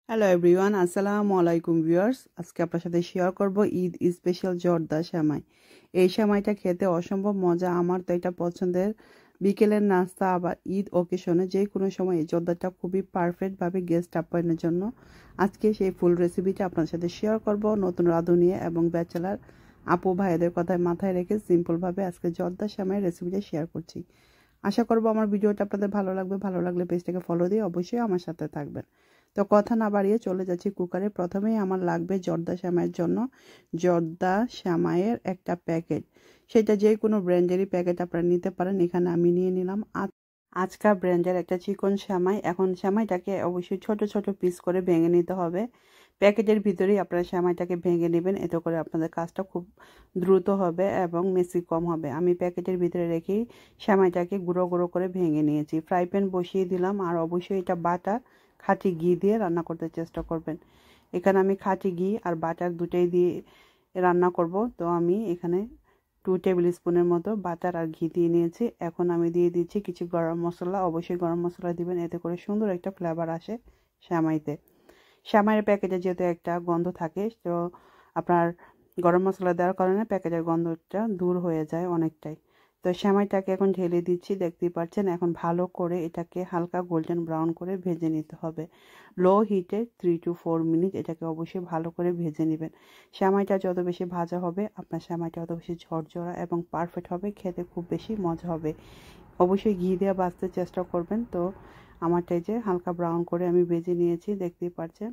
Hello everyone, আসসালামু আলাইকুম viewers. আজকে আপনার সাথে শেয়ার করব ঈদ স্পেশাল জর্দা সেমাই। এই সেমাইটা খেতে অসম্ভব মজা। আমার তো এটা পছন্দের বিকেলের নাস্তা, আবার ঈদ ওকেশনে যে কোনো সময় এই জর্দাটা খুবই পারফেক্টভাবে গেস্ট আপ্যায়নের জন্য। আজকে সেই ফুল রেসিপিটা আপনার সাথে শেয়ার করব নতুন রাঁধুনি এবং ব্যাচেলার আপু ভাইদের কথায় মাথায় রেখে সিম্পলভাবে আজকে জর্দা সেমাইয়ের রেসিপিটা শেয়ার করছি। আশা করব আমার ভিডিওটা আপনাদের ভালো লাগবে। ভালো লাগলে পেজটাকে ফলো দিয়ে অবশ্যই আমার সাথে থাকবেন। তো কথা না বাড়িয়ে চলে যাচ্ছি কুকারে। প্রথমেই আমার লাগবে জর্দা সেমাইয়ের জন্য জর্দা সেমাইয়ের একটা প্যাকেট। সেটা যে কোনো ব্র্যান্ডেরই প্যাকেট আপনারা নিতে পারেন। এখানে আমি নিয়ে নিলাম আজকা ব্র্যান্ডের একটা চিকন সেমাই। এখন সেমাইটাকে অবশ্যই ছোট ছোট পিস করে ভেঙে নিতে হবে। প্যাকেটের ভিতরেই আপনারা সেমাইটাকে ভেঙে নেবেন, এতে করে আপনাদের কাজটা খুব দ্রুত হবে এবং মেসি কম হবে। আমি প্যাকেটের ভিতরে রেখেই সেমাইটাকে গুঁড়ো গুঁড়ো করে ভেঙে নিয়েছি। ফ্রাই প্যান বসিয়ে দিলাম, আর অবশ্যই এটা বাটার খাঁটি ঘি দিয়ে রান্না করতে চেষ্টা করবেন। এখানে আমি খাঁটি ঘি আর বাটার দুটোই দিয়ে রান্না করব। তো আমি এখানে 2 টেবিল স্পুনের মতো বাটার আর ঘি দিয়ে নিয়েছি। এখন আমি দিয়ে দিচ্ছি কিছু গরম মশলা। অবশ্যই গরম মশলা দিবেন, এতে করে সুন্দর একটা ফ্লেভার আসে সেমাইতে। সেমাইয়ের প্যাকেটে যেহেতু একটা গন্ধ থাকে, তো আপনার গরম মশলা দেওয়ার কারণে প্যাকেটের গন্ধটা দূর হয়ে যায় অনেকটাই। তো সেমাইটাকে এখন ঢেলে দিচ্ছি, দেখতেই পাচ্ছেন। এখন ভালো করে এটাকে হালকা গোল্ডেন ব্রাউন করে ভেজে নিতে হবে। লো হিটে 3 to 4 মিনিট এটাকে অবশ্যই ভালো করে ভেজে নেবেন। সেমাইটা যত বেশি ভাজা হবে আপনার সেমাইটা তত বেশি ঝরঝরা এবং পারফেক্ট হবে, খেতে খুব বেশি মজা হবে। অবশ্যই ঘি দিয়ে ভাজতে চেষ্টা করবেন। তো আমারটাই যে হালকা ব্রাউন করে আমি ভেজে নিয়েছি, দেখতেই পাচ্ছেন।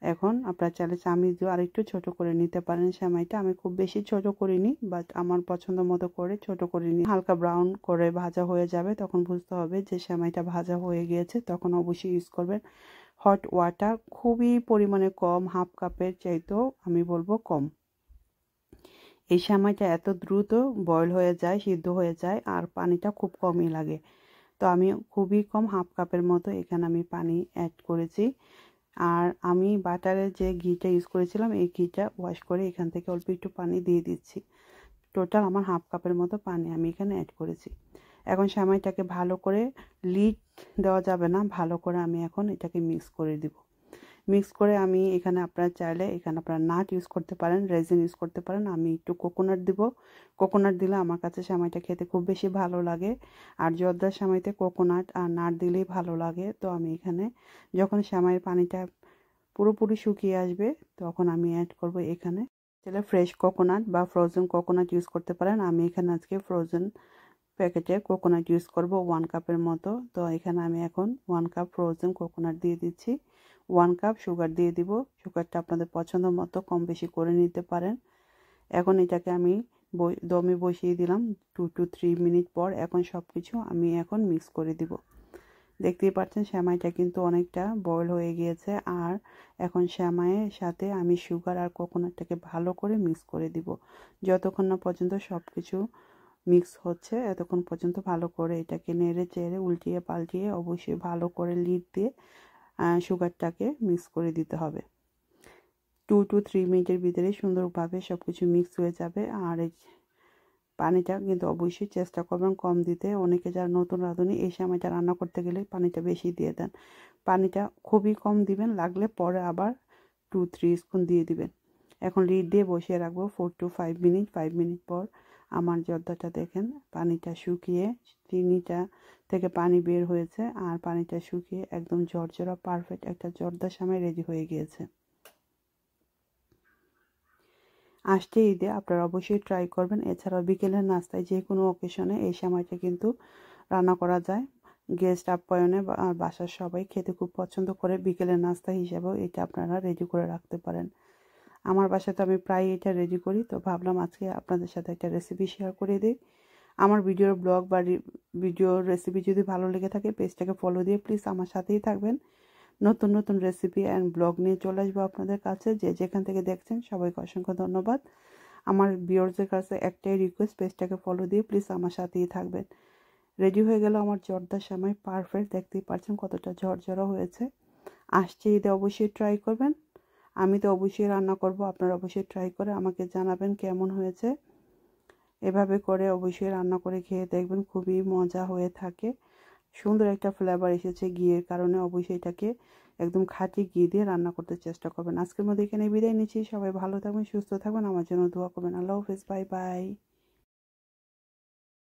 এখন আপনার চাইলে চামিচ দিয়ে আরেকটু ছোট করে নিতে পারেন সেমাইটা। আমি খুব বেশি ছোট করিনি, বাট আমার পছন্দ মতো করে ছোট করে নিই। হালকা ব্রাউন করে ভাজা হয়ে যাবে, তখন বুঝতে হবে যে সেমাইটা ভাজা হয়ে গিয়েছে। তখন অবশ্যই ইউজ করবেন হট ওয়াটার, খুবই পরিমাণে কম, হাফ কাপের চাইতেও আমি বলবো কম। এই সেমাইটা এত দ্রুত বয়েল হয়ে যায়, সিদ্ধ হয়ে যায়, আর পানিটা খুব কমই লাগে। তো আমি খুবই কম, হাফ কাপের মতো এখানে আমি পানি অ্যাড করেছি। আর আমি বাটারের যে ঘিটা ইউজ করেছিলাম, এই ঘিটা ওয়াশ করে এখান থেকে অল্প একটু পানি দিয়ে দিচ্ছি। টোটাল আমার হাফ কাপের মতো পানি আমি এখানে অ্যাড করেছি। এখন সেমাইটাকে ভালো করে, লিড দেওয়া যাবে না, ভালো করে আমি এখন এটাকে মিক্স করে দিব। মিক্স করে আমি এখানে আপনারা চাইলে এখানে আপনারা নাট ইউজ করতে পারেন, রেজিন ইউজ করতে পারেন। আমি একটু কোকোনাট দিব। কোকোনাট দিলে আমার কাছে সেমাইটা খেতে খুব বেশি ভালো লাগে। আর জর্দার সেমাইতে কোকোনাট আর নাট দিলেই ভালো লাগে। তো আমি এখানে যখন সেমাইয়ের পানিটা পুরোপুরি শুকিয়ে আসবে, তখন আমি অ্যাড করব এখানে চাইলে ফ্রেশ কোকোনাট বা ফ্রোজেন কোকোনাট ইউজ করতে পারেন। আমি এখানে আজকে ফ্রোজেন প্যাকেটে কোকোনাট ইউজ করব 1 কাপের মতো। তো এখানে আমি এখন 1 কাপ ফ্রোজেন কোকোনাট দিয়ে দিচ্ছি। 1 কাপ সুগার দিয়ে দিব। সুগারটা আপনাদের পছন্দ মতো কম বেশি করে নিতে পারেন। এখন এটাকে আমি দমে বসিয়ে দিলাম 2 to 3 মিনিট পর। এখন সব কিছু আমি এখন মিক্স করে দিব। দেখতেই পাচ্ছেন সেমাইটা কিন্তু অনেকটা বয়েল হয়ে গিয়েছে। আর এখন সেমাইয়ের সাথে আমি সুগার আর কোকোনাটটাকে ভালো করে মিক্স করে দিব। যতক্ষণ না পর্যন্ত সব কিছু মিক্স হচ্ছে, এতক্ষণ পর্যন্ত ভালো করে এটাকে নেড়ে চেড়ে উল্টিয়ে পাল্টিয়ে অবশ্যই ভালো করে লিড দিয়ে সুগারটাকে মিক্স করে দিতে হবে। 2 to 3 মিনিটের ভিতরে সুন্দরভাবে সব কিছু মিক্স হয়ে যাবে। আর এই পানিটা কিন্তু অবশ্যই চেষ্টা করবেন কম দিতে। অনেকে যারা নতুন রাঁধুনি এই সময়টা রান্না করতে গেলে পানিটা বেশি দিয়ে দেন। পানিটা খুবই কম দিবেন, লাগলে পরে আবার 2-3 স্পুন দিয়ে দিবেন। এখন লিড দিয়ে বসিয়ে রাখবো 4 to 5 মিনিট। 5 মিনিট পর আমার জর্দাটা দেখেন পানিটা শুকিয়ে, চিনিটা থেকে পানি বের হয়েছে, আর পানিটা শুকিয়ে একদম ঝরঝরা পারফেক্ট একটা জর্দা সেমাই রেডি হয়ে গিয়েছে। আসছে ঈদে আপনারা অবশ্যই ট্রাই করবেন। এছাড়াও বিকেলের নাস্তায় যে কোনো অকেশনে এই সেমাইটা কিন্তু রান্না করা যায়। গেস্ট আপ্যায়নে বাসার সবাই খেতে খুব পছন্দ করে। বিকেলের নাস্তা হিসেবেও এটা আপনারা রেডি করে রাখতে পারেন। আমার বাসাতে আমি প্রায় এটা রেডি করি। তো ভাবলাম আজকে আপনাদের সাথে একটা রেসিপি শেয়ার করে দিই। আমার ভিডিওর ব্লগ বা ভিডিওর রেসিপি যদি ভালো লেগে থাকে, পেজটাকে ফলো দিয়ে প্লিজ আমার সাথেই থাকবেন। নতুন নতুন রেসিপি অ্যান্ড ব্লগ নিয়ে চলে আসবো আপনাদের কাছে। যে যেখান থেকে দেখছেন সবাইকে অসংখ্য ধন্যবাদ। আমার ভিউয়ার্সদের কাছে একটাই রিকোয়েস্ট, পেজটাকে ফলো দিয়ে প্লিজ আমার সাথেই থাকবেন। রেডি হয়ে গেল আমার জর্দা সেমাই, পারফেক্ট। দেখতেই পাচ্ছেন কতটা ঝরঝরা হয়েছে। আসছে ঈদে অবশ্যই ট্রাই করবেন। আমি তো অবশ্যই রান্না করব, আপনারা অবশ্যই ট্রাই করে আমাকে জানাবেন কেমন হয়েছে। এভাবে করে অবশ্যই রান্না করে খেয়ে দেখবেন, খুবই মজা হয়ে থাকে। সুন্দর একটা ফ্লেভার এসেছে ঘিয়ের কারণে। অবশ্যই এটাকে একদম খাঁটি ঘি দিয়ে রান্না করতে চেষ্টা করবেন। আজকের মধ্যে এখানে বিদায় নিচ্ছি। সবাই ভালো থাকবেন, সুস্থ থাকবেন, আমার জন্য দোয়া করবেন। আল্লাহ হাফেজ, বাই বাই।